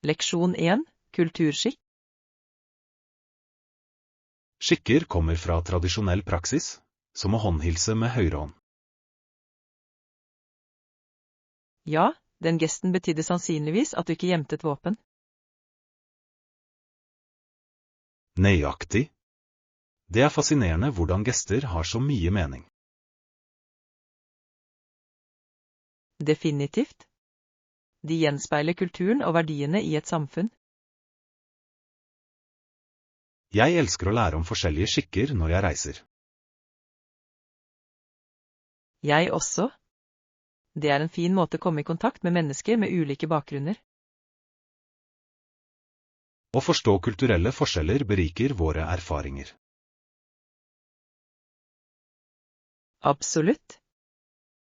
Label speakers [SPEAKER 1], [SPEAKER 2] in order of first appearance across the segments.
[SPEAKER 1] Leksjon 1. Kulturskikk.
[SPEAKER 2] Skikker kommer fra tradisjonell praksis, som å håndhilse med høyre hånd.
[SPEAKER 1] Ja, den gesten betydde sannsynligvis at du ikke gjemte et våpen.
[SPEAKER 2] Nøyaktig. Det er fascinerende hvordan gester har så mye mening.
[SPEAKER 1] Definitivt. De gjenspeiler kulturen og verdiene i et samfunn.
[SPEAKER 2] Jeg elsker å lære om forskjellige skikker når jeg reiser.
[SPEAKER 1] Jeg også. Det er en fin måte å komme i kontakt med mennesker med ulike bakgrunner.
[SPEAKER 2] Å forstå kulturelle forskjeller beriker våre erfaringer.
[SPEAKER 1] Absolutt.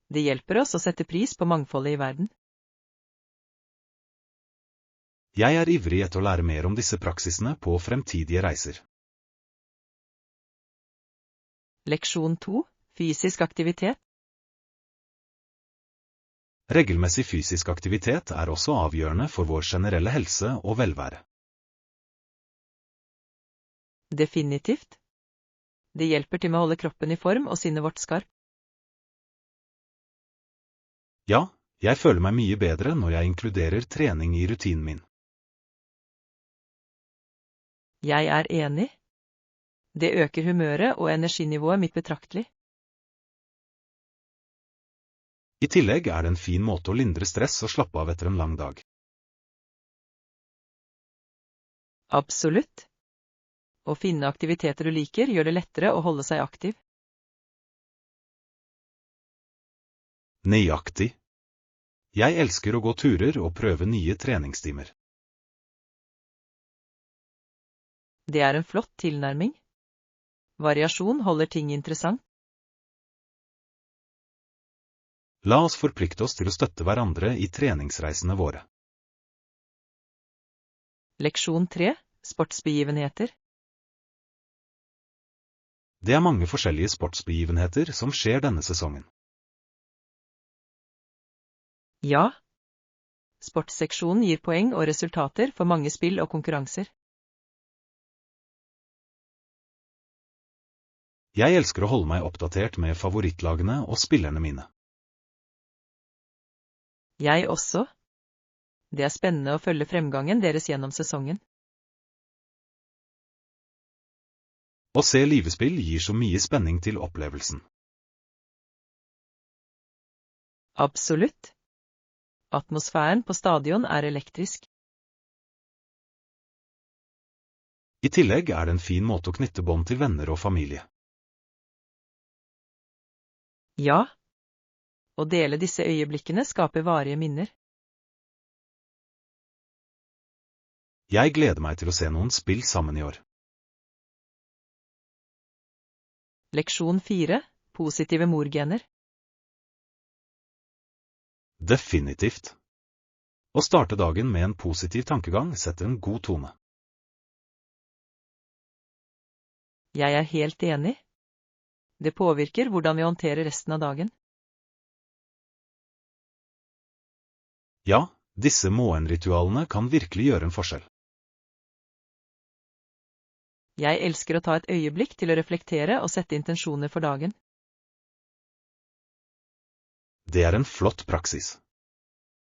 [SPEAKER 1] Det hjelper oss å sette pris på mangfoldet i verden.
[SPEAKER 2] Jeg er ivrig etter å lære mer om disse praksisene på fremtidige reiser.
[SPEAKER 1] Leksjon 2. Fysisk aktivitet.
[SPEAKER 2] Regelmessig fysisk aktivitet er også avgjørende for vår generelle helse og velvære.
[SPEAKER 1] Definitivt. Det hjelper til med å holde kroppen i form og sinnet vårt skarpt.
[SPEAKER 2] Ja, jeg føler meg mye bedre når jeg inkluderer trening i rutinen min.
[SPEAKER 1] Jeg er enig. Det øker humøret og energinivået mitt betraktelig.
[SPEAKER 2] I tillegg er det en fin måte å lindre stress og slappe av etter en lang dag.
[SPEAKER 1] Absolutt. Å finne aktiviteter du liker gjør det lettere å holde seg aktiv.
[SPEAKER 2] Nøyaktig. Jeg elsker å gå turer og prøve nye treningstimer.
[SPEAKER 1] Det er en flott tilnærming. Variasjon holder ting interessant.
[SPEAKER 2] La oss forplikte oss til å støtte hverandre i treningsreisene våre.
[SPEAKER 1] Leksjon 3. Sportsbegivenheter.
[SPEAKER 2] Det er mange forskjellige sportsbegivenheter som skjer denne sesongen.
[SPEAKER 1] Ja. Sportsseksjonen gir poeng og resultater for mange spill og konkurranser.
[SPEAKER 2] Jeg elsker å holde meg oppdatert med favorittlagene og spillerne mine.
[SPEAKER 1] Jeg også. Det er spennende å følge fremgangen deres gjennom sesongen.
[SPEAKER 2] Å se livespill gir så mye spenning til opplevelsen.
[SPEAKER 1] Absolutt. Atmosfæren på stadion er elektrisk.
[SPEAKER 2] I tillegg er det en fin måte å knytte bånd til venner og familie.
[SPEAKER 1] Ja. Å dele disse øyeblikkene skaper varige minner.
[SPEAKER 2] Jeg gleder meg til å se noen spill sammen i år.
[SPEAKER 1] Leksjon 4. Positive morgener.
[SPEAKER 2] Definitivt. Å starte dagen med en positiv tankegang setter en god tone.
[SPEAKER 1] Jeg er helt enig. Det påvirker hvordan vi håndterer resten av dagen.
[SPEAKER 2] Ja, disse morgenritualene kan virkelig gjøre en forskjell.
[SPEAKER 1] Jeg elsker å ta et øyeblikk til å reflektere og sette intensjoner for dagen.
[SPEAKER 2] Det er en flott praksis.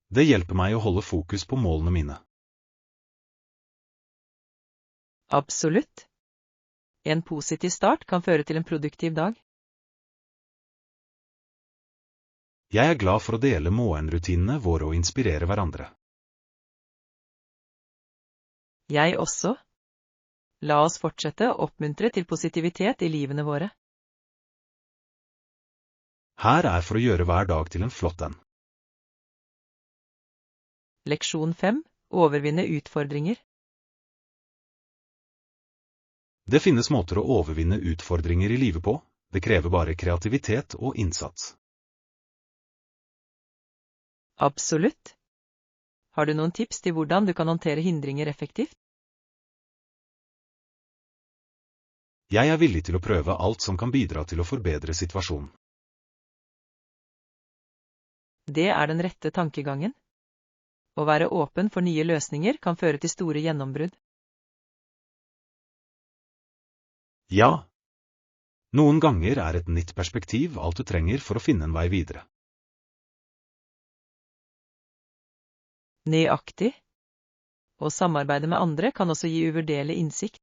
[SPEAKER 2] Det hjelper meg å holde fokus på målene mine.
[SPEAKER 1] Absolutt. En positiv start kan føre til en produktiv dag.
[SPEAKER 2] Jeg er glad for å dele morgenrutinene våre og inspirere hverandre.
[SPEAKER 1] Jeg også. La oss fortsette å oppmuntre til positivitet i livene våre.
[SPEAKER 2] Her er for å gjøre hver dag til en flott en.
[SPEAKER 1] Leksjon 5. Overvinne utfordringer.
[SPEAKER 2] Det finnes måter å overvinne utfordringer i livet på, det krever bare kreativitet og innsats.
[SPEAKER 1] Absolutt. Har du noen tips til hvordan du kan håndtere hindringer effektivt?
[SPEAKER 2] Jeg er villig til å prøve alt som kan bidra til å forbedre situasjonen.
[SPEAKER 1] Det er den rette tankegangen. Å være åpen for nye løsninger kan føre til store gjennombrudd.
[SPEAKER 2] Ja. Noen ganger er et nytt perspektiv alt du trenger for å finne en vei videre.
[SPEAKER 1] Nøyaktig. Å samarbeide med andre kan også gi uvurderlig innsikt.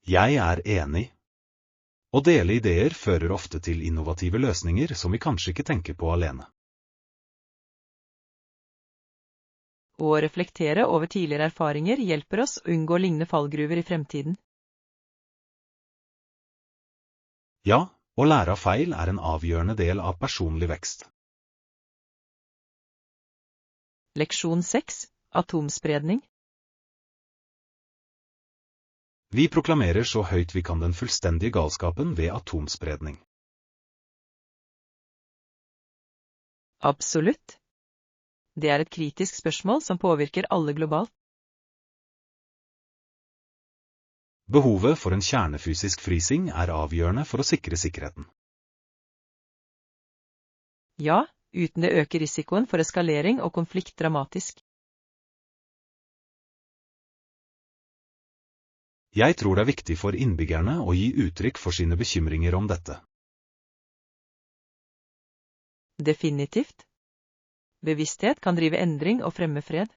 [SPEAKER 2] Jeg er enig. Å dele ideer fører ofte til innovative løsninger som vi kanskje ikke tenker på alene.
[SPEAKER 1] Å reflektere over tidligere erfaringer hjelper oss å unngå lignende fallgruver i fremtiden.
[SPEAKER 2] Ja, å lære av feil er en avgjørende del av personlig vekst.
[SPEAKER 1] Leksjon 6. Atomspredning.
[SPEAKER 2] Vi proklamerer så høyt vi kan den fullstendige galskapen ved atomspredning.
[SPEAKER 1] Absolutt. Det er et kritisk spørsmål som påvirker alle globalt.
[SPEAKER 2] Behovet for en kjernefysisk frysing er avgjørende for å sikre sikkerheten.
[SPEAKER 1] Ja, uten det øker risikoen for eskalering og konflikt dramatisk.
[SPEAKER 2] Jeg tror det er viktig for innbyggerne å gi uttrykk for sine bekymringer om dette.
[SPEAKER 1] Definitivt. Bevissthet kan drive endring og fremme fred.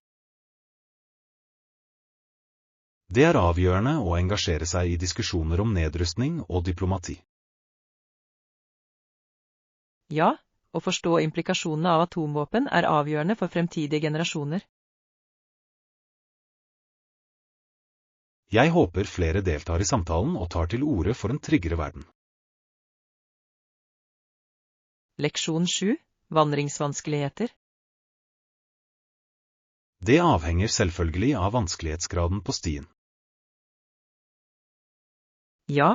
[SPEAKER 2] Det er avgjørende å engasjere seg i diskusjoner om nedrustning og diplomati.
[SPEAKER 1] Ja, å forstå implikasjonene av atomvåpen er avgjørende for fremtidige generasjoner.
[SPEAKER 2] Jeg håper flere deltar i samtalen og tar til orde for en tryggere verden.
[SPEAKER 1] Leksjon 7. Vandringsvanskeligheter.
[SPEAKER 2] Det avhenger selvfølgelig av vanskelighetsgraden på stien.
[SPEAKER 1] Ja.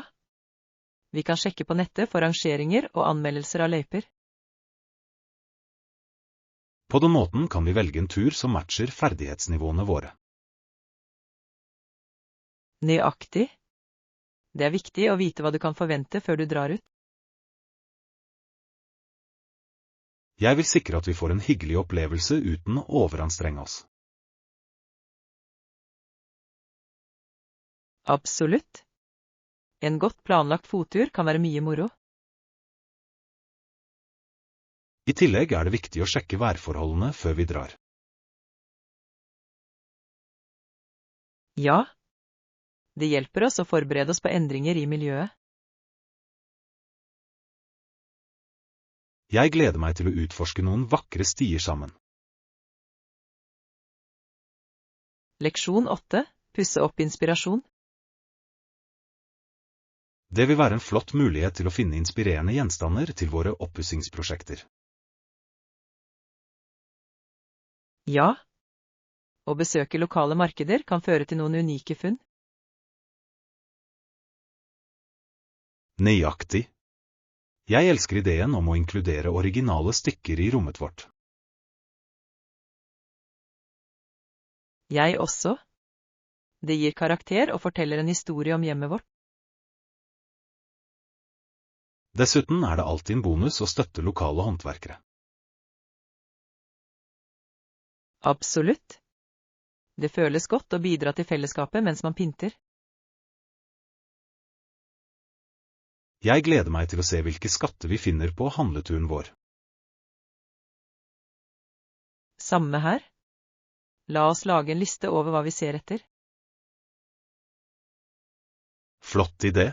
[SPEAKER 1] Vi kan sjekke på nettet for rangeringer og anmeldelser av løyper.
[SPEAKER 2] På den måten kan vi velge en tur som matcher ferdighetsnivåene våre.
[SPEAKER 1] Nøyaktig. Det er viktig å vite hva du kan forvente før du drar ut.
[SPEAKER 2] Jeg vil sikre at vi får en hyggelig opplevelse uten å overanstrenge oss.
[SPEAKER 1] Absolutt. En godt planlagt fottur kan være mye moro.
[SPEAKER 2] I tillegg er det viktig å sjekke værforholdene før vi drar.
[SPEAKER 1] Ja. Det hjelper oss å forberede oss på endringer i miljøet.
[SPEAKER 2] Jeg gleder meg til å utforske noen vakre stier sammen.
[SPEAKER 1] Leksjon 8. Pusse opp inspirasjon.
[SPEAKER 2] Det vil være en flott mulighet til å finne inspirerende gjenstander til våre oppussingsprosjekter.
[SPEAKER 1] Ja. Å besøke lokale markeder kan føre til noen unike funn.
[SPEAKER 2] Nøyaktig. Jeg elsker ideen om å inkludere originale stykker i rommet vårt.
[SPEAKER 1] Jeg også. Det gir karakter og forteller en historie om hjemmet vårt.
[SPEAKER 2] Dessuten er det alltid en bonus å støtte lokale håndverkere.
[SPEAKER 1] Absolutt. Det føles godt å bidra til fellesskapet mens man pynter.
[SPEAKER 2] Jeg gleder meg til å se hvilke skatter vi finner på handleturen vår.
[SPEAKER 1] Samme her. La oss lage en liste over hva vi ser etter.
[SPEAKER 2] Flott idé.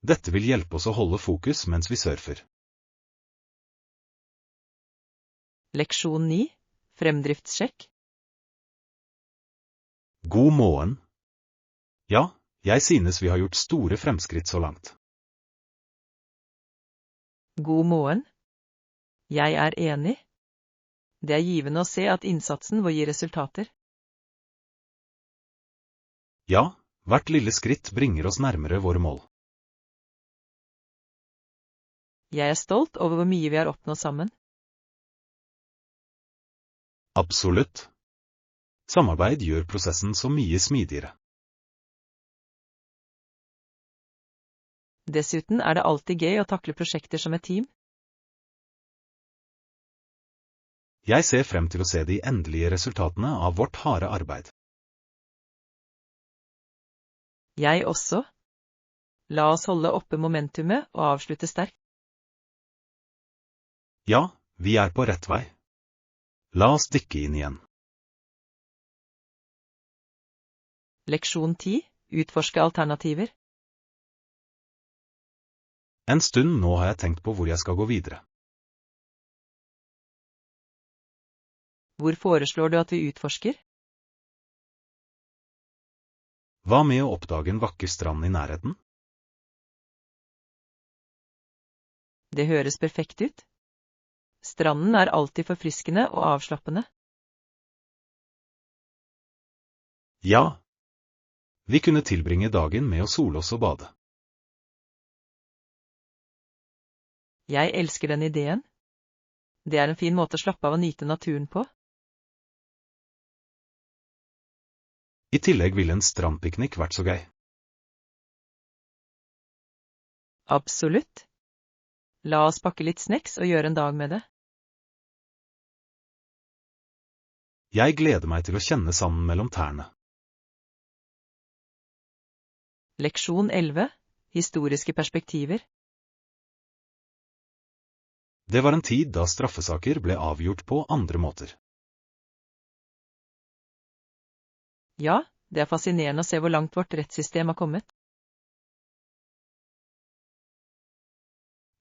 [SPEAKER 2] Dette vil hjelpe oss å holde fokus mens vi surfer.
[SPEAKER 1] Leksjon 9. Fremdriftssjekk.
[SPEAKER 2] God morgen. Ja, jeg synes vi har gjort store fremskritt så langt.
[SPEAKER 1] God morgen. Jeg er enig. Det er givende å se at innsatsen vår gir resultater.
[SPEAKER 2] Ja, hvert lille skritt bringer oss nærmere våre mål.
[SPEAKER 1] Jeg er stolt over hvor mye vi har oppnådd sammen.
[SPEAKER 2] Absolutt. Samarbeid gjør prosessen så mye smidigere.
[SPEAKER 1] Dessuten er det alltid gøy å takle prosjekter som et team.
[SPEAKER 2] Jeg ser frem til å se de endelige resultatene av vårt harde arbeid.
[SPEAKER 1] Jeg også. La oss holde oppe momentumet og avslutte sterkt.
[SPEAKER 2] Ja, vi er på rett vei. La oss dykke inn igjen.
[SPEAKER 1] Leksjon 10. Utforske alternativer.
[SPEAKER 2] En stund nå har jeg tenkt på hvor jeg skal gå videre.
[SPEAKER 1] Hvor foreslår du at vi utforsker?
[SPEAKER 2] Hva med å oppdage en vakker strand i nærheten?
[SPEAKER 1] Det høres perfekt ut. Stranden er alltid forfriskende og avslappende.
[SPEAKER 2] Ja. Vi kunne tilbringe dagen med å sole oss og bade.
[SPEAKER 1] Jeg elsker den ideen. Det er en fin måte å slappe av og nyte naturen på.
[SPEAKER 2] I tillegg ville en strandpiknik vært så gøy.
[SPEAKER 1] Absolutt. La oss pakke litt snacks og gjøre en dag med det.
[SPEAKER 2] Jeg gleder meg til å kjenne sanden mellom tærne.
[SPEAKER 1] Leksjon 11. Historiske perspektiver.
[SPEAKER 2] Det var en tid da straffesaker ble avgjort på andre måter.
[SPEAKER 1] Ja, det er fascinerende å se hvor langt vårt rettssystem har kommet.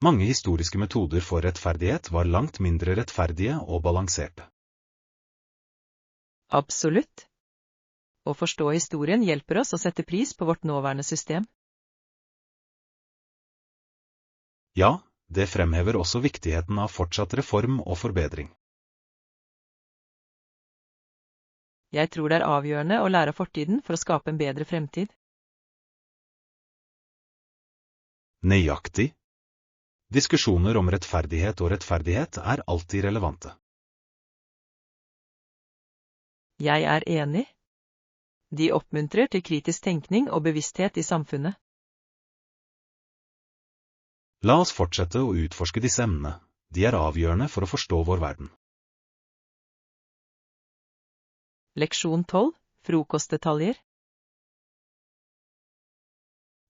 [SPEAKER 2] Mange historiske metoder for rettferdighet var langt mindre rettferdige og balanserte.
[SPEAKER 1] Absolutt. Å forstå historien hjelper oss å sette pris på vårt nåværende system.
[SPEAKER 2] Ja, det fremhever også viktigheten av fortsatt reform og forbedring.
[SPEAKER 1] Jeg tror det er avgjørende å lære av fortiden for å skape en bedre fremtid.
[SPEAKER 2] Nøyaktig. Diskusjoner om rettferdighet og rettferdighet er alltid relevante.
[SPEAKER 1] Jeg er enig. De oppmuntrer til kritisk tenkning og bevissthet i samfunnet.
[SPEAKER 2] La oss fortsette å utforske disse emnene. De er avgjørende for å forstå vår verden.
[SPEAKER 1] Leksjon 12. Frokostdetaljer.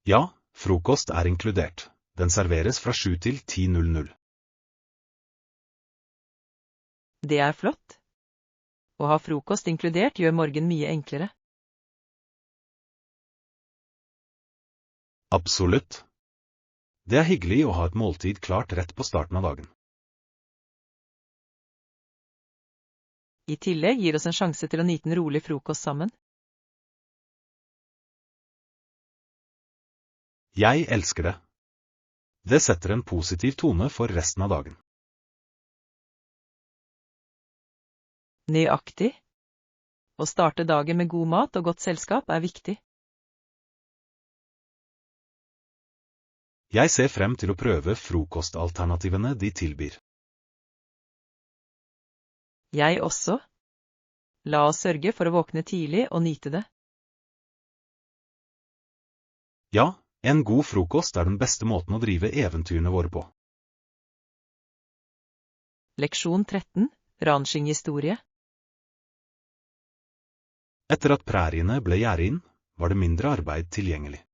[SPEAKER 2] Ja, frokost er inkludert. Den serveres fra 7 til 10:00.
[SPEAKER 1] Det er flott. Å ha frokost inkludert gjør morgen mye enklere.
[SPEAKER 2] Absolutt. Det er hyggelig å ha et måltid klart rett på starten av dagen.
[SPEAKER 1] I tillegg gir oss en sjanse til å nyte en rolig frokost sammen.
[SPEAKER 2] Jeg elsker det. Det setter en positiv tone for resten av dagen.
[SPEAKER 1] Nøyaktig. Å starte dagen med god mat og godt selskap er viktig.
[SPEAKER 2] Jeg ser frem til å prøve frokostalternativene de tilbyr.
[SPEAKER 1] Jeg også. La oss sørge for å våkne tidlig og nyte det.
[SPEAKER 2] Ja, en god frokost er den beste måten å drive eventyrene våre på.
[SPEAKER 1] Leksjon 13. Ranching-historie.
[SPEAKER 2] Etter at præriene ble gjerdet inn, var det mindre arbeid tilgjengelig.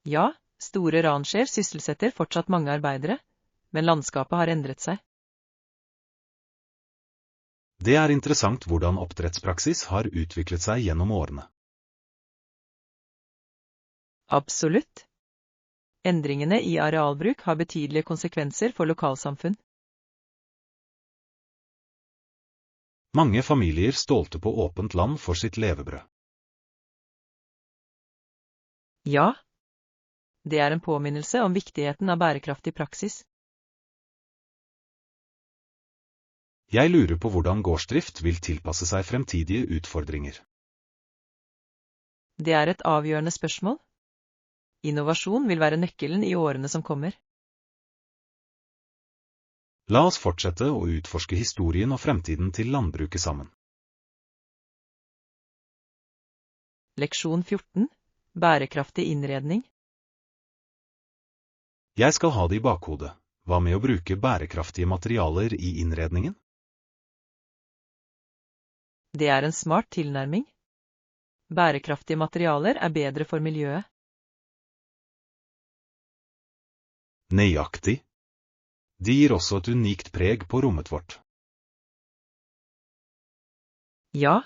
[SPEAKER 1] Ja, store rancher sysselsetter fortsatt mange arbeidere, men landskapet har endret seg.
[SPEAKER 2] Det er interessant hvordan oppdrettspraksis har utviklet seg gjennom årene.
[SPEAKER 1] Absolutt. Endringene i arealbruk har betydelige konsekvenser for lokalsamfunn.
[SPEAKER 2] Mange familier stolte på åpent land for sitt levebrød.
[SPEAKER 1] Ja, det er en påminnelse om viktigheten av bærekraftig praksis.
[SPEAKER 2] Jeg lurer på hvordan gårdsdrift vil tilpasse seg fremtidige utfordringer.
[SPEAKER 1] Det er et avgjørende spørsmål. Innovasjon vil være nøkkelen i årene som kommer.
[SPEAKER 2] La oss fortsette å utforske historien og fremtiden til landbruket sammen.
[SPEAKER 1] Leksjon 14. Bærekraftig innredning.
[SPEAKER 2] Jeg skal ha det i bakhodet. hva med å bruke bærekraftige materialer i innredningen?
[SPEAKER 1] Det er en smart tilnærming. Bærekraftige materialer er bedre for miljøet.
[SPEAKER 2] Nøyaktig. De gir også et unikt preg på rommet vårt.
[SPEAKER 1] Ja.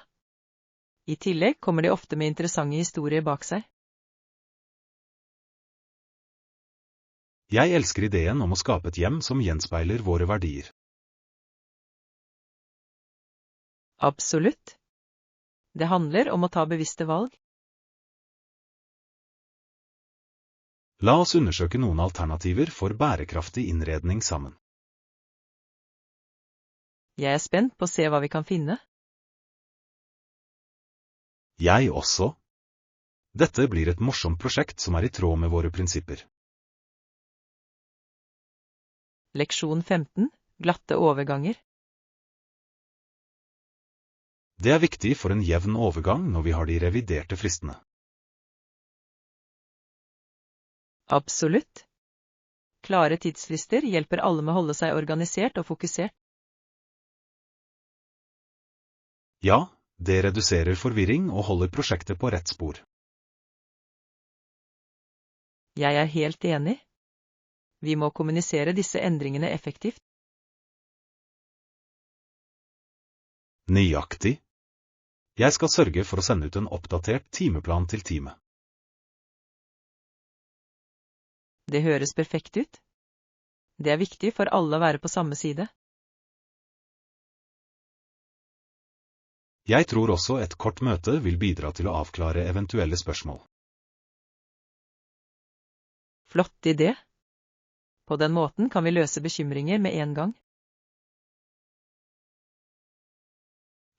[SPEAKER 1] I tillegg kommer de ofte med interessante historier bak seg.
[SPEAKER 2] Jeg elsker ideen om å skape et hjem som gjenspeiler våre verdier.
[SPEAKER 1] Absolutt. Det handler om å ta bevisste valg.
[SPEAKER 2] La oss undersøke noen alternativer for bærekraftig innredning sammen.
[SPEAKER 1] Jeg er spent på å se hva vi kan finne.
[SPEAKER 2] Jeg også. Dette blir et morsomt prosjekt som er i tråd med våre prinsipper.
[SPEAKER 1] Leksjon 15. Glatte overganger.
[SPEAKER 2] Det er viktig for en jevn overgang når vi har de reviderte fristene.
[SPEAKER 1] Absolutt. Klare tidsfrister hjelper alle med å holde seg organisert og fokusert.
[SPEAKER 2] Ja, det reduserer forvirring og holder prosjektet på rett spor.
[SPEAKER 1] Jeg er helt enig. Vi må kommunisere disse endringene effektivt.
[SPEAKER 2] Nøyaktig. Jeg skal sørge for å sende ut en oppdatert timeplan til teamet.
[SPEAKER 1] Det høres perfekt ut. Det er viktig for alle å være på samme side.
[SPEAKER 2] Jeg tror også et kort møte vil bidra til å avklare eventuelle spørsmål.
[SPEAKER 1] Flott idé. På den måten kan vi løse bekymringer med en gang.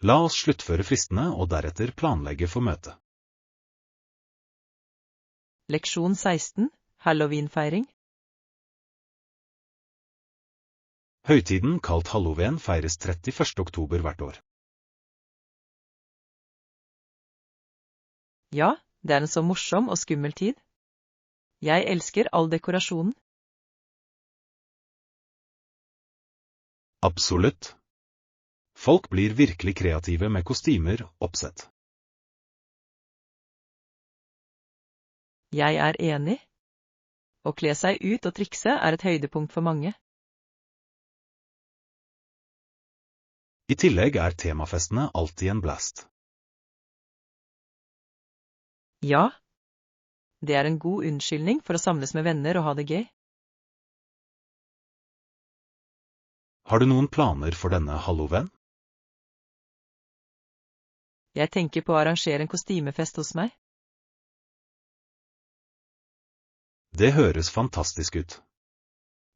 [SPEAKER 2] La oss sluttføre fristene og deretter planlegge for møtet.
[SPEAKER 1] Leksjon 16. Halloweenfeiring.
[SPEAKER 2] Høytiden kalt Halloween feires 31. oktober hvert år.
[SPEAKER 1] Ja, det er en så morsom og skummel tid. Jeg elsker all dekorasjonen.
[SPEAKER 2] Absolutt. Folk blir virkelig kreative med kostymer, oppsett.
[SPEAKER 1] Jeg er enig. Å kle seg ut og trikse er et høydepunkt for mange.
[SPEAKER 2] I tillegg er temafestene alltid en blast.
[SPEAKER 1] Ja. Det er en god unnskyldning for å samles med venner og ha det gøy.
[SPEAKER 2] Har du noen planer for denne Halloween?
[SPEAKER 1] Jeg tenker på å arrangere en kostymefest hos meg.
[SPEAKER 2] Det høres fantastisk ut.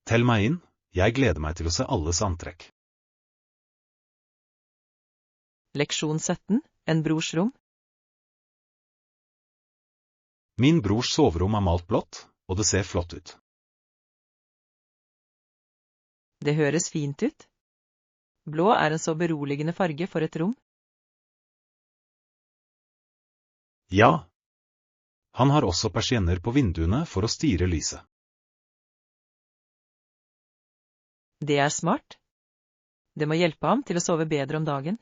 [SPEAKER 2] Tell meg inn, jeg gleder meg til å se alles antrekk.
[SPEAKER 1] Leksjon 17. En brors rom.
[SPEAKER 2] Min brors soverom er malt blått, og det ser flott ut.
[SPEAKER 1] Det høres fint ut. Blå er en så beroligende farge for et rom.
[SPEAKER 2] Ja. Han har også persienner på vinduene for å styre lyset.
[SPEAKER 1] Det er smart. Det må hjelpe ham til å sove bedre om dagen.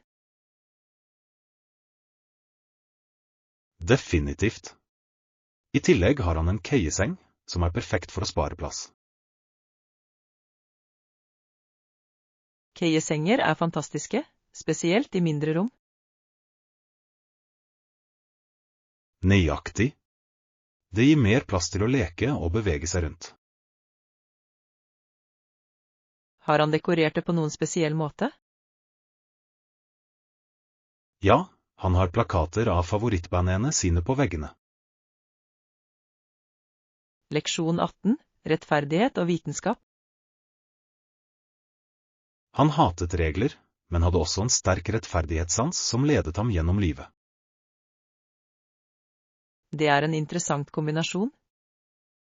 [SPEAKER 2] Definitivt. I tillegg har han en køyeseng, som er perfekt for å spare plass.
[SPEAKER 1] Køyesenger er fantastiske, spesielt i mindre rom.
[SPEAKER 2] Nøyaktig. Det gir mer plass til å leke og bevege seg rundt.
[SPEAKER 1] Har han dekorert det på noen spesiell måte?
[SPEAKER 2] Ja, han har plakater av favorittbandene sine på veggene.
[SPEAKER 1] Leksjon 18. Rettferdighet og vitenskap.
[SPEAKER 2] Han hatet regler, men hadde også en sterk rettferdighetssans som ledet ham gjennom livet.
[SPEAKER 1] Det er en interessant kombinasjon.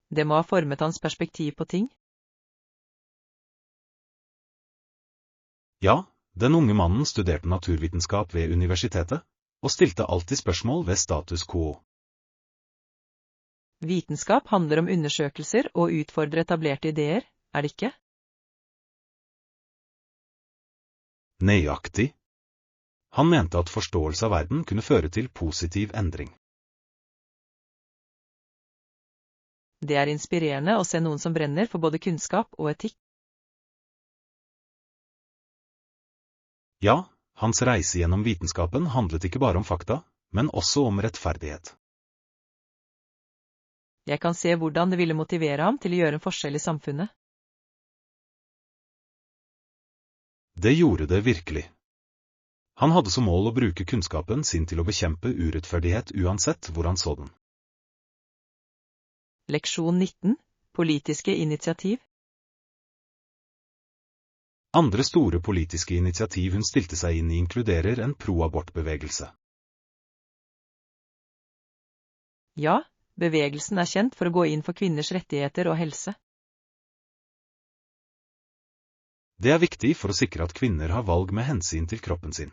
[SPEAKER 1] Det må ha formet hans perspektiv på ting.
[SPEAKER 2] Ja, den unge mannen studerte naturvitenskap ved universitetet, og stilte alltid spørsmål ved status quo.
[SPEAKER 1] Vitenskap handler om undersøkelser og utfordre etablerte ideer, er det ikke?
[SPEAKER 2] Nøyaktig. Han mente at forståelse av verden kunne føre til positiv endring.
[SPEAKER 1] Det er inspirerende å se noen som brenner for både kunnskap og etikk.
[SPEAKER 2] Ja, hans reise gjennom vitenskapen handlet ikke bare om fakta, men også om rettferdighet.
[SPEAKER 1] Jeg kan se hvordan det ville motivere ham til å gjøre en forskjell i samfunnet.
[SPEAKER 2] Det gjorde det virkelig. Han hadde som mål å bruke kunnskapen sin til å bekjempe urettferdighet uansett hvor han så den.
[SPEAKER 1] Leksjon 19. Politiske initiativ.
[SPEAKER 2] Andre store politiske initiativ hun stilte seg inn i inkluderer en pro-abortbevegelse.
[SPEAKER 1] Ja, bevegelsen er kjent for å gå inn for kvinners rettigheter og helse.
[SPEAKER 2] Det er viktig for å sikre at kvinner har valg med hensyn til kroppen sin.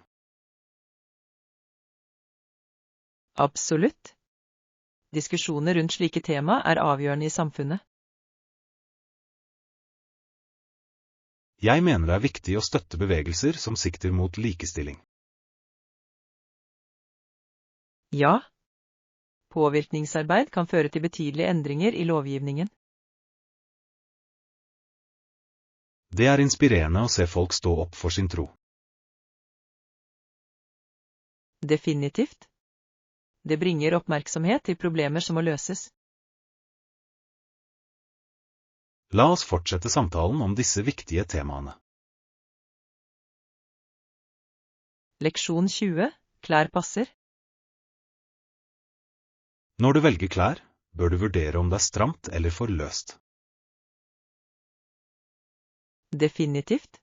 [SPEAKER 1] Absolutt. Diskusjoner rundt slike tema er avgjørende i samfunnet.
[SPEAKER 2] Jeg mener det er viktig å støtte bevegelser som sikter mot likestilling.
[SPEAKER 1] Ja. Påvirkningsarbeid kan føre til betydelige endringer i lovgivningen.
[SPEAKER 2] Det er inspirerende å se folk stå opp for sin tro.
[SPEAKER 1] Definitivt. Det bringer oppmerksomhet til problemer som må løses.
[SPEAKER 2] La oss fortsette samtalen om disse viktige temaene.
[SPEAKER 1] Leksjon 20. Klær passer.
[SPEAKER 2] Når du velger klær, bør du vurdere om det er stramt eller for løst.
[SPEAKER 1] Definitivt.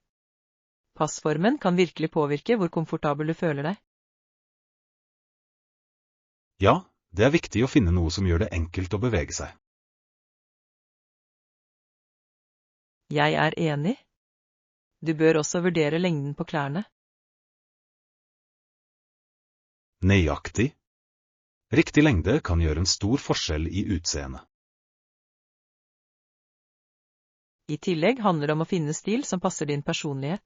[SPEAKER 1] Passformen kan virkelig påvirke hvor komfortabel du føler deg.
[SPEAKER 2] Ja, det er viktig å finne noe som gjør det enkelt å bevege seg.
[SPEAKER 1] Jeg er enig. Du bør også vurdere lengden på klærne.
[SPEAKER 2] Nøyaktig. Riktig lengde kan gjøre en stor forskjell i utseendet.
[SPEAKER 1] I tillegg handler det om å finne stil som passer din personlighet.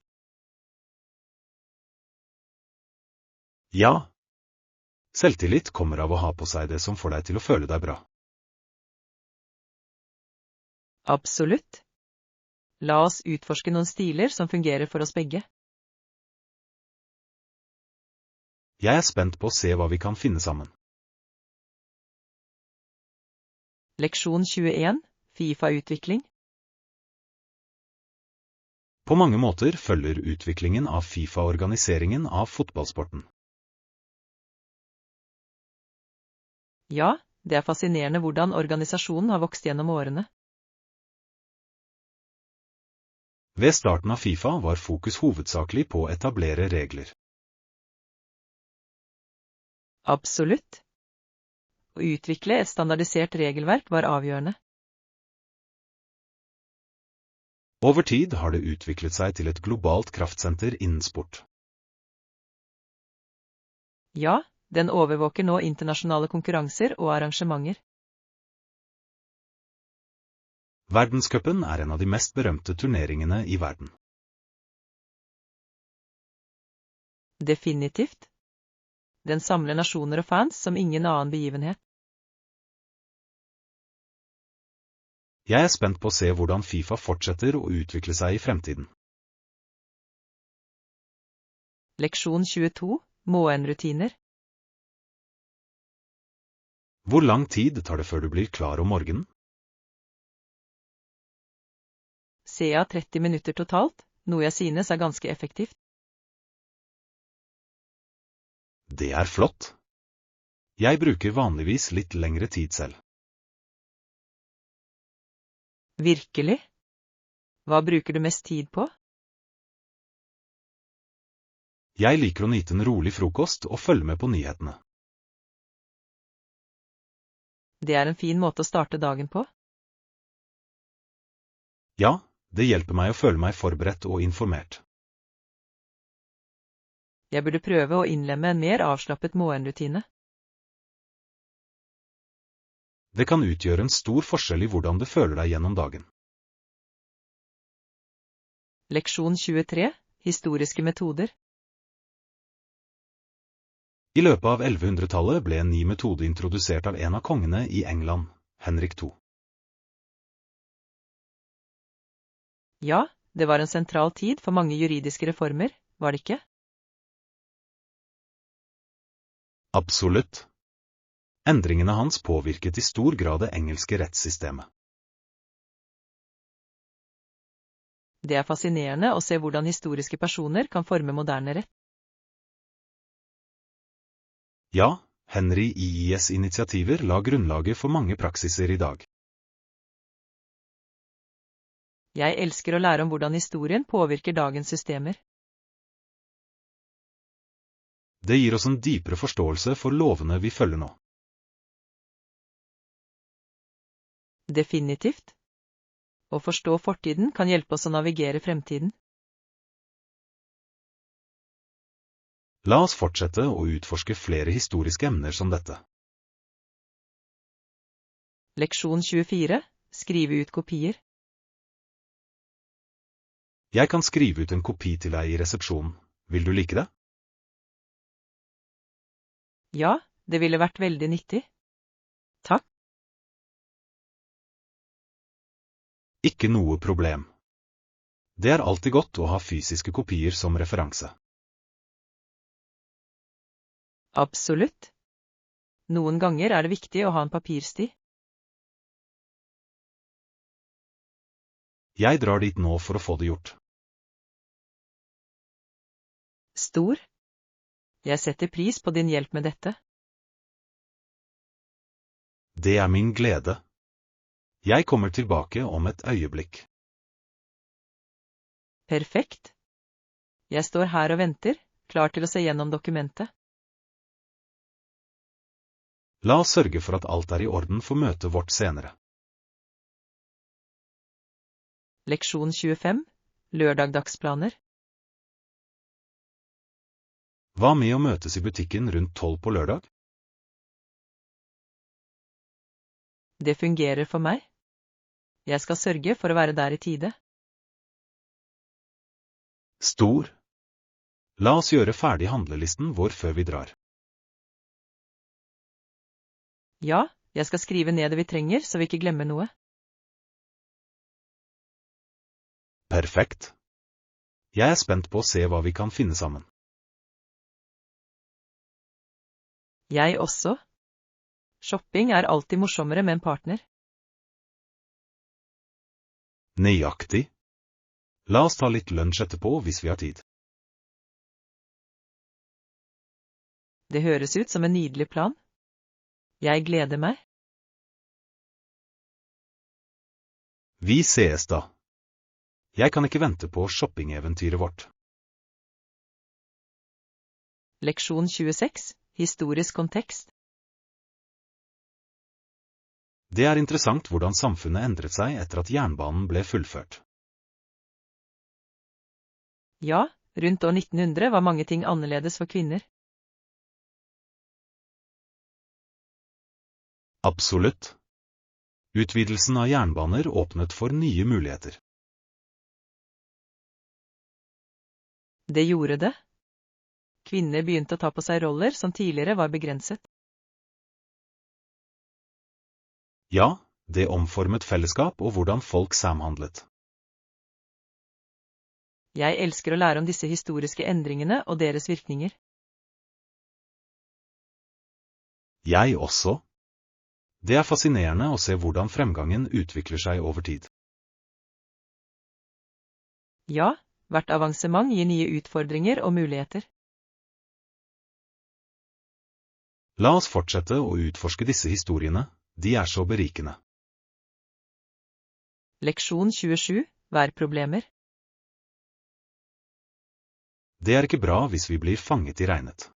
[SPEAKER 2] Ja. Selvtillit kommer av å ha på seg det som får deg til å føle deg bra.
[SPEAKER 1] Absolutt. La oss utforske noen stiler som fungerer for oss begge.
[SPEAKER 2] Jeg er spent på å se hva vi kan finne sammen.
[SPEAKER 1] Leksjon 21. FIFA-utvikling.
[SPEAKER 2] På mange måter følger utviklingen av FIFA organiseringen av fotballsporten.
[SPEAKER 1] Ja, det er fascinerende hvordan organisasjonen har vokst gjennom årene.
[SPEAKER 2] Ved starten av FIFA var fokus hovedsakelig på å etablere regler.
[SPEAKER 1] Absolutt. Å utvikle et standardisert regelverk var avgjørende.
[SPEAKER 2] Over tid har det utviklet seg til et globalt kraftsenter innen sport.
[SPEAKER 1] Ja, den overvåker nå internasjonale konkurranser og arrangementer.
[SPEAKER 2] Verdenscupen er en av de mest berømte turneringene i verden.
[SPEAKER 1] Definitivt. Den samler nasjoner og fans som ingen annen begivenhet.
[SPEAKER 2] Jeg er spent på å se hvordan FIFA fortsetter å utvikle seg i fremtiden.
[SPEAKER 1] Leksjon 22. Morgenrutiner.
[SPEAKER 2] Hvor lang tid tar det før du blir klar om morgenen?
[SPEAKER 1] Ca. 30 minutter totalt, noe jeg synes er ganske effektivt.
[SPEAKER 2] Det er flott. Jeg bruker vanligvis litt lengre tid selv.
[SPEAKER 1] Virkelig? Hva bruker du mest tid på?
[SPEAKER 2] Jeg liker å nyte en rolig frokost og følge med på nyhetene.
[SPEAKER 1] Det er en fin måte å starte dagen på.
[SPEAKER 2] Ja, det hjelper meg å føle meg forberedt og informert.
[SPEAKER 1] Jeg burde prøve å innlemme en mer avslappet morgenrutine.
[SPEAKER 2] Det kan utgjøre en stor forskjell i hvordan du føler deg gjennom dagen.
[SPEAKER 1] Leksjon 23. historiske metoder.
[SPEAKER 2] I løpet av 1100-tallet ble en ny metode introdusert av en av kongene i England, Henrik II.
[SPEAKER 1] Ja, det var en sentral tid for mange juridiske reformer, var det ikke?
[SPEAKER 2] Absolutt. Endringene hans påvirket i stor grad det engelske rettssystemet.
[SPEAKER 1] Det er fascinerende å se hvordan historiske personer kan forme moderne rett.
[SPEAKER 2] Ja, Henry IIs initiativer la grunnlaget for mange praksiser i dag.
[SPEAKER 1] Jeg elsker å lære om hvordan historien påvirker dagens systemer.
[SPEAKER 2] Det gir oss en dypere forståelse for lovene vi følger nå.
[SPEAKER 1] Definitivt. Å forstå fortiden kan hjelpe oss å navigere fremtiden.
[SPEAKER 2] La oss fortsette å utforske flere historiske emner som dette.
[SPEAKER 1] Leksjon 24. Skrive ut kopier.
[SPEAKER 2] Jeg kan skrive ut en kopi til deg i resepsjonen. Vil du like det?
[SPEAKER 1] Ja, det ville vært veldig nyttig. Takk.
[SPEAKER 2] Ikke noe problem. Det er alltid godt å ha fysiske kopier som referanse.
[SPEAKER 1] Absolutt. Noen ganger er det viktig å ha en papirsti.
[SPEAKER 2] Jeg drar dit nå for å få det gjort.
[SPEAKER 1] Stor. Jeg setter pris på din hjelp med dette.
[SPEAKER 2] Det er min glede. Jeg kommer tilbake om et øyeblikk.
[SPEAKER 1] Perfekt. Jeg står her og venter, klar til å se gjennom dokumentet.
[SPEAKER 2] La oss sørge for at alt er i orden for møtet vårt senere.
[SPEAKER 1] Leksjon 25. Lørdag-dagsplaner.
[SPEAKER 2] Hva med å møtes i butikken rundt 12 på lørdag?
[SPEAKER 1] Det fungerer for meg. Jeg skal sørge for å være der i tide.
[SPEAKER 2] Stor. La oss gjøre ferdig handlelisten vår før vi drar.
[SPEAKER 1] Ja, jeg skal skrive ned det vi trenger, så vi ikke glemmer noe.
[SPEAKER 2] Perfekt. Jeg er spent på å se hva vi kan finne sammen.
[SPEAKER 1] Jeg også. Shopping er alltid morsommere med en partner.
[SPEAKER 2] Nøyaktig. La oss ta litt lunsj etterpå hvis vi har tid.
[SPEAKER 1] Det høres ut som en nydelig plan. Jeg gleder meg.
[SPEAKER 2] Vi sees da. Jeg kan ikke vente på shoppingeventyret vårt.
[SPEAKER 1] Leksjon 26. Historisk kontekst.
[SPEAKER 2] Det er interessant hvordan samfunnet endret seg etter at jernbanen ble fullført.
[SPEAKER 1] Ja, rundt år 1900 var mange ting annerledes for kvinner.
[SPEAKER 2] Absolutt. Utvidelsen av jernbaner åpnet for nye muligheter.
[SPEAKER 1] Det gjorde det. Kvinner begynte å ta på seg roller som tidligere var begrenset.
[SPEAKER 2] Ja, det omformet fellesskap og hvordan folk samhandlet.
[SPEAKER 1] Jeg elsker å lære om disse historiske endringene og deres virkninger.
[SPEAKER 2] Jeg også. Det er fascinerende å se hvordan fremgangen utvikler seg over tid.
[SPEAKER 1] Ja, hvert avansement gir nye utfordringer og muligheter.
[SPEAKER 2] La oss fortsette å utforske disse historiene, de er så berikende.
[SPEAKER 1] Leksjon 27. Værproblemer.
[SPEAKER 2] Det er ikke bra hvis vi blir fanget i regnet.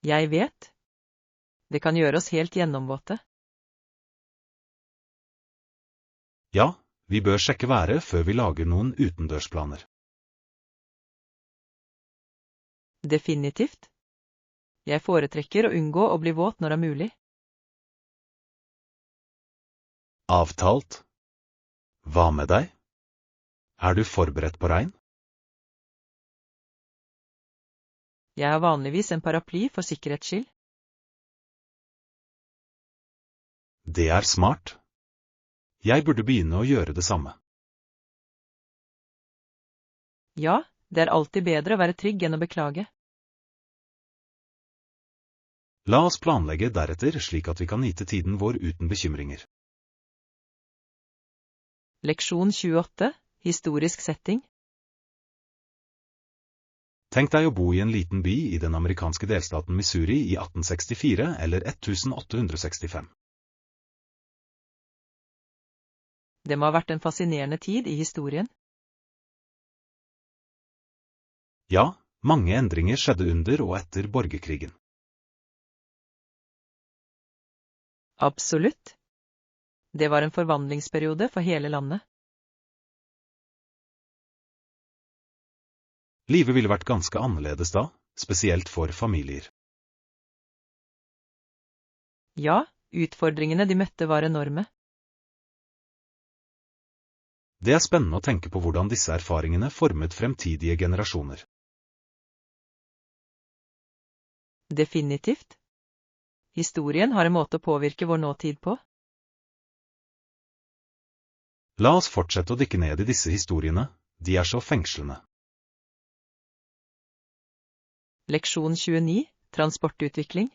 [SPEAKER 1] Jeg vet. Det kan gjøre oss helt gjennomvåte.
[SPEAKER 2] Ja, vi bør sjekke været før vi lager noen utendørsplaner.
[SPEAKER 1] Definitivt. Jeg foretrekker å unngå å bli våt når det er mulig.
[SPEAKER 2] Avtalt. Hva med deg? Er du forberedt på regn?
[SPEAKER 1] Jeg har vanligvis en paraply for sikkerhets skyld.
[SPEAKER 2] Det er smart. Jeg burde begynne å gjøre det samme.
[SPEAKER 1] Ja, det er alltid bedre å være trygg enn å beklage.
[SPEAKER 2] La oss planlegge deretter slik at vi kan nyte tiden vår uten bekymringer.
[SPEAKER 1] Leksjon 28, historisk setting.
[SPEAKER 2] Tenk deg å bo i en liten by i den amerikanske delstaten Missouri i 1864 eller 1865.
[SPEAKER 1] Det må ha vært en fascinerende tid i historien.
[SPEAKER 2] Ja, mange endringer skjedde under og etter borgerkrigen.
[SPEAKER 1] Absolutt. Det var en forvandlingsperiode for hele landet.
[SPEAKER 2] Livet ville vært ganske annerledes da, spesielt for familier.
[SPEAKER 1] Ja, utfordringene de møtte var enorme.
[SPEAKER 2] Det er spennende å tenke på hvordan disse erfaringene formet fremtidige generasjoner.
[SPEAKER 1] Definitivt. Historien har en måte å påvirke vår nåtid på.
[SPEAKER 2] La oss fortsette å dykke ned i disse historiene, de er så fengslende.
[SPEAKER 1] Leksjon 29, transportutvikling.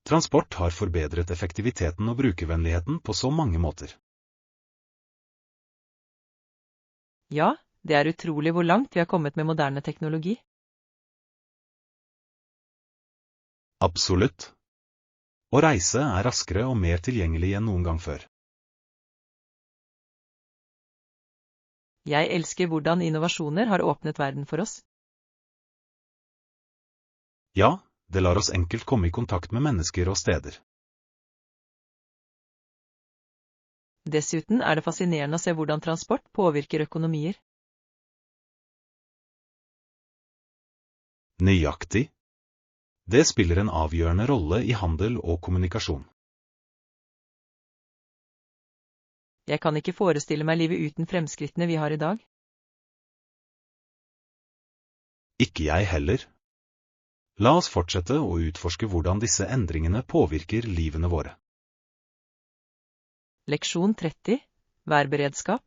[SPEAKER 2] Transport har forbedret effektiviteten og brukervennligheten på så mange måter.
[SPEAKER 1] Ja, det er utrolig hvor langt vi har kommet med moderne teknologi.
[SPEAKER 2] Absolutt. Å reise er raskere og mer tilgjengelig enn noen gang før.
[SPEAKER 1] Jeg elsker hvordan innovasjoner har åpnet verden for oss.
[SPEAKER 2] Ja, det lar oss enkelt komme i kontakt med mennesker og steder.
[SPEAKER 1] Dessuten er det fascinerende å se hvordan transport påvirker økonomier.
[SPEAKER 2] Nøyaktig. Det spiller en avgjørende rolle i handel og kommunikasjon.
[SPEAKER 1] Jeg kan ikke forestille meg livet uten fremskrittene vi har i dag.
[SPEAKER 2] Ikke jeg heller. La oss fortsette å utforske hvordan disse endringene påvirker livene våre.
[SPEAKER 1] Leksjon 30, værberedskap.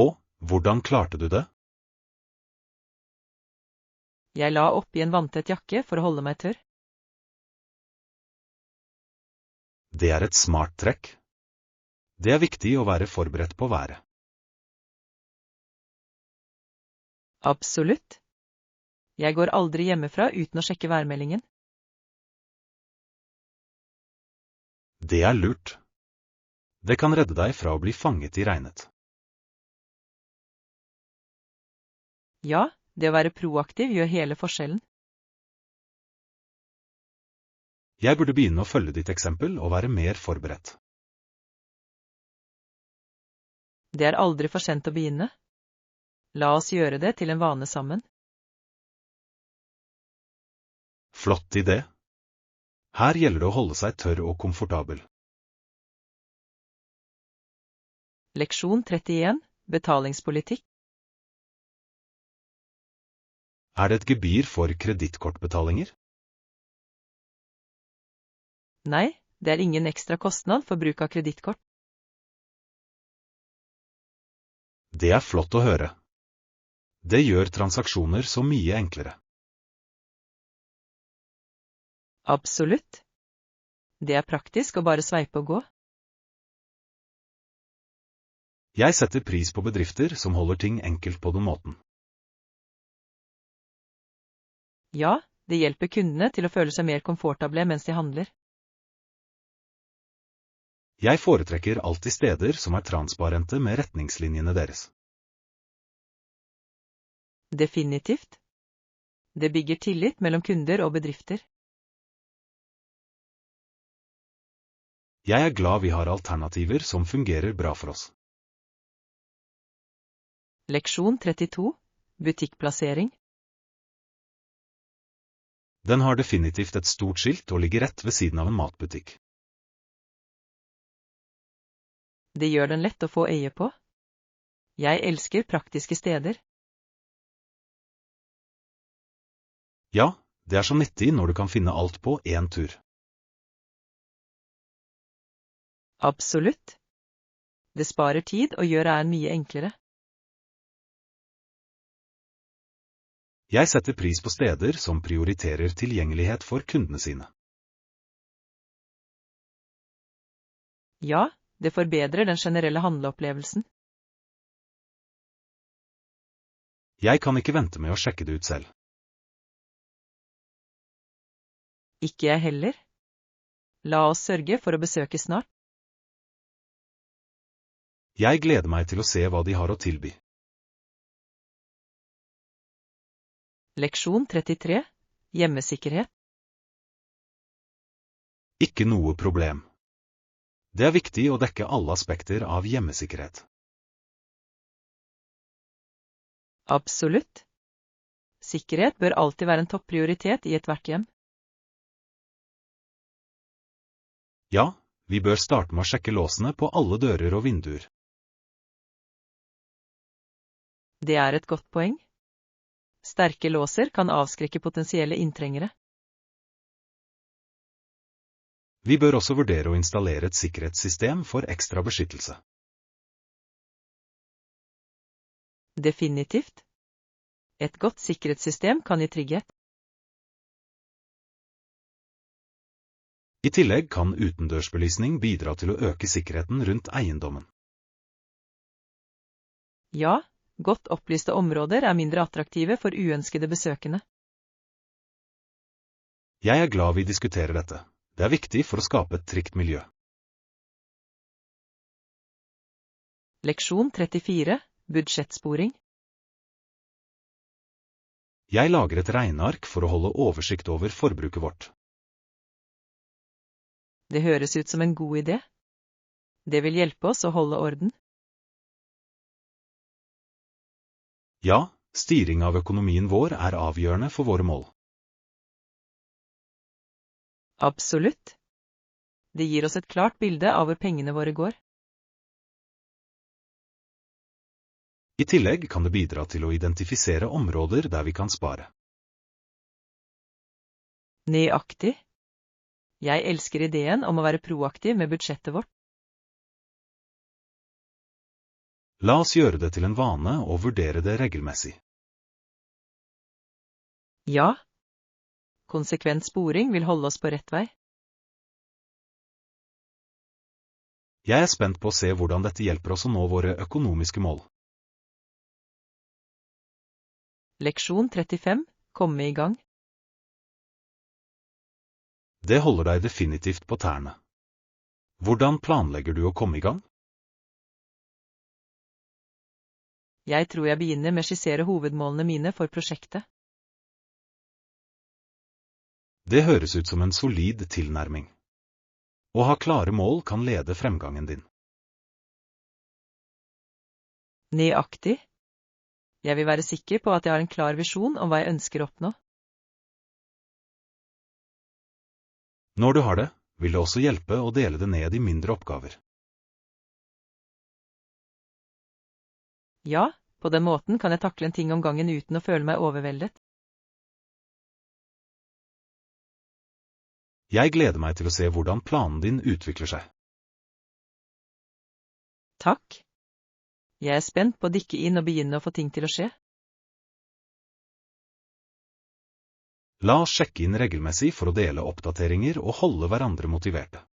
[SPEAKER 2] Og, hvordan klarte du det?
[SPEAKER 1] Jeg la oppi en vanntett jakke for å holde meg tørr.
[SPEAKER 2] Det er et smart trekk. Det er viktig å være forberedt på været.
[SPEAKER 1] Absolutt. Jeg går aldri hjemmefra uten å sjekke værmeldingen.
[SPEAKER 2] Det er lurt. Det kan redde deg fra å bli fanget i regnet.
[SPEAKER 1] Ja, det å være proaktiv gjør hele forskjellen.
[SPEAKER 2] Jeg burde begynne å følge ditt eksempel og være mer forberedt.
[SPEAKER 1] Det er aldri for sent å begynne. La oss gjøre det til en vane sammen.
[SPEAKER 2] Flott idé. Her gjelder det å holde seg tørr og komfortabel.
[SPEAKER 1] Leksjon 31, betalingspolitikk.
[SPEAKER 2] Er det et gebyr for kredittkortbetalinger?
[SPEAKER 1] Nei, det er ingen ekstra kostnad for bruk av kredittkort.
[SPEAKER 2] Det er flott å høre. Det gjør transaksjoner så mye enklere.
[SPEAKER 1] Absolutt. Det er praktisk å bare sveipe og gå.
[SPEAKER 2] Jeg setter pris på bedrifter som holder ting enkelt på den måten.
[SPEAKER 1] Ja, det hjelper kundene til å føle seg mer komfortable mens de handler.
[SPEAKER 2] Jeg foretrekker alltid steder som er transparente med retningslinjene deres.
[SPEAKER 1] Definitivt. Det bygger tillit mellom kunder og bedrifter.
[SPEAKER 2] Jeg er glad vi har alternativer som fungerer bra for oss.
[SPEAKER 1] Leksjon 32, butikkplassering.
[SPEAKER 2] Den har definitivt et stort skilt og ligger rett ved siden av en matbutikk.
[SPEAKER 1] Det gjør den lett å få øye på. Jeg elsker praktiske steder.
[SPEAKER 2] Ja, det er så nyttig når du kan finne alt på én tur.
[SPEAKER 1] Absolutt. Det sparer tid og gjør æren mye enklere.
[SPEAKER 2] Jeg setter pris på steder som prioriterer tilgjengelighet for kundene sine.
[SPEAKER 1] Ja, det forbedrer den generelle handleopplevelsen.
[SPEAKER 2] Jeg kan ikke vente med å sjekke det ut selv.
[SPEAKER 1] Ikke jeg heller. La oss sørge for å besøke snart.
[SPEAKER 2] Jeg gleder meg til å se hva de har å tilby.
[SPEAKER 1] Leksjon 33. Hjemmesikkerhet.
[SPEAKER 2] Ikke noe problem. Det er viktig å dekke alle aspekter av hjemmesikkerhet.
[SPEAKER 1] Absolutt. Sikkerhet bør alltid være en topprioritet i ethvert hjem.
[SPEAKER 2] Ja, vi bør starte med å sjekke låsene på alle dører og vinduer.
[SPEAKER 1] Det er et godt poeng. Sterke låser kan avskrekke potensielle inntrengere.
[SPEAKER 2] Vi bør også vurdere å installere et sikkerhetssystem for ekstra beskyttelse.
[SPEAKER 1] Definitivt. Et godt sikkerhetssystem kan gi trygghet.
[SPEAKER 2] I tillegg kan utendørsbelysning bidra til å øke sikkerheten rundt eiendommen.
[SPEAKER 1] Ja, godt opplyste områder er mindre attraktive for uønskede besøkende.
[SPEAKER 2] Jeg er glad vi diskuterer dette. Det er viktig for å skape et trygt miljø.
[SPEAKER 1] Leksjon 34. Budsjettsporing.
[SPEAKER 2] Jeg lager et regneark for å holde oversikt over forbruket vårt.
[SPEAKER 1] Det høres ut som en god idé. Det vil hjelpe oss å holde orden.
[SPEAKER 2] Ja, styring av økonomien vår er avgjørende for våre mål.
[SPEAKER 1] Absolutt. Det gir oss et klart bilde av hvor pengene våre går.
[SPEAKER 2] I tillegg kan det bidra til å identifisere områder der vi kan spare.
[SPEAKER 1] Nøyaktig. Jeg elsker ideen om å være proaktiv med budsjettet vårt.
[SPEAKER 2] La oss gjøre det til en vane og vurdere det regelmessig.
[SPEAKER 1] Ja. Konsekvent sporing vil holde oss på rett vei.
[SPEAKER 2] Jeg er spent på å se hvordan dette hjelper oss å nå våre økonomiske mål.
[SPEAKER 1] Leksjon 35. Komme i gang.
[SPEAKER 2] Det holder deg definitivt på tærne. Hvordan planlegger du å komme i gang?
[SPEAKER 1] Jeg tror jeg begynner med å skissere hovedmålene mine for prosjektet.
[SPEAKER 2] Det høres ut som en solid tilnærming. Å ha klare mål kan lede fremgangen din.
[SPEAKER 1] Nøyaktig. Jeg vil være sikker på at jeg har en klar visjon om hva jeg ønsker å oppnå.
[SPEAKER 2] Når du har det, vil det også hjelpe å dele det ned i mindre oppgaver.
[SPEAKER 1] Ja, på den måten kan jeg takle en ting om gangen uten å føle meg overveldet.
[SPEAKER 2] Jeg gleder meg til å se hvordan planen din utvikler seg.
[SPEAKER 1] Takk. Jeg er spent på å dykke inn og begynne å få ting til å skje.
[SPEAKER 2] La oss sjekke inn regelmessig for å dele oppdateringer og holde hverandre motiverte.